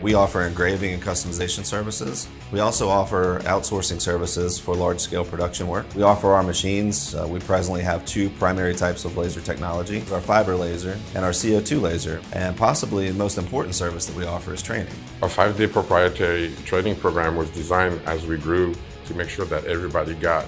We offer engraving and customization services. We also offer outsourcing services for large-scale production work. We offer our machines. We presently have two primary types of laser technology, our fiber laser and our CO2 laser. And possibly the most important service that we offer is training. A 5-day proprietary training program was designed as we grew to make sure that everybody got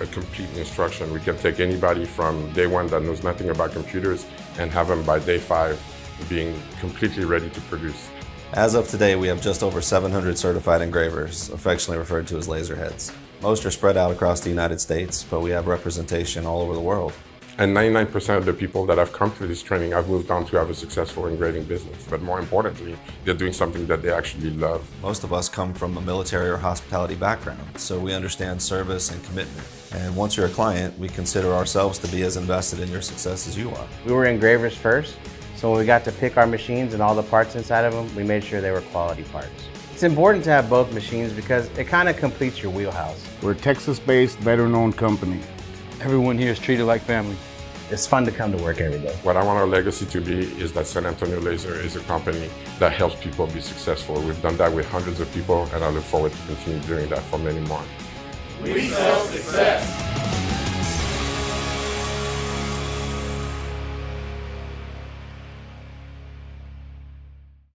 a complete instruction. We can take anybody from day one that knows nothing about computers and have them by day 5 being completely ready to produce. As of today, we have just over 700 certified engravers, affectionately referred to as laser heads. Most are spread out across the United States, but we have representation all over the world. And 99% of the people that have come through this training have moved on to have a successful engraving business. But more importantly, they're doing something that they actually love. Most of us come from a military or hospitality background, so we understand service and commitment. And once you're a client, we consider ourselves to be as invested in your success as you are. We were engravers first, so when we got to pick our machines and all the parts inside of them, we made sure they were quality parts. It's important to have both machines because it kind of completes your wheelhouse. We're a Texas-based, veteran-owned company. Everyone here is treated like family. It's fun to come to work every day. What I want our legacy to be is that San Antonio Laser is a company that helps people be successful. We've done that with hundreds of people, and I look forward to continue doing that for many more. We sell success.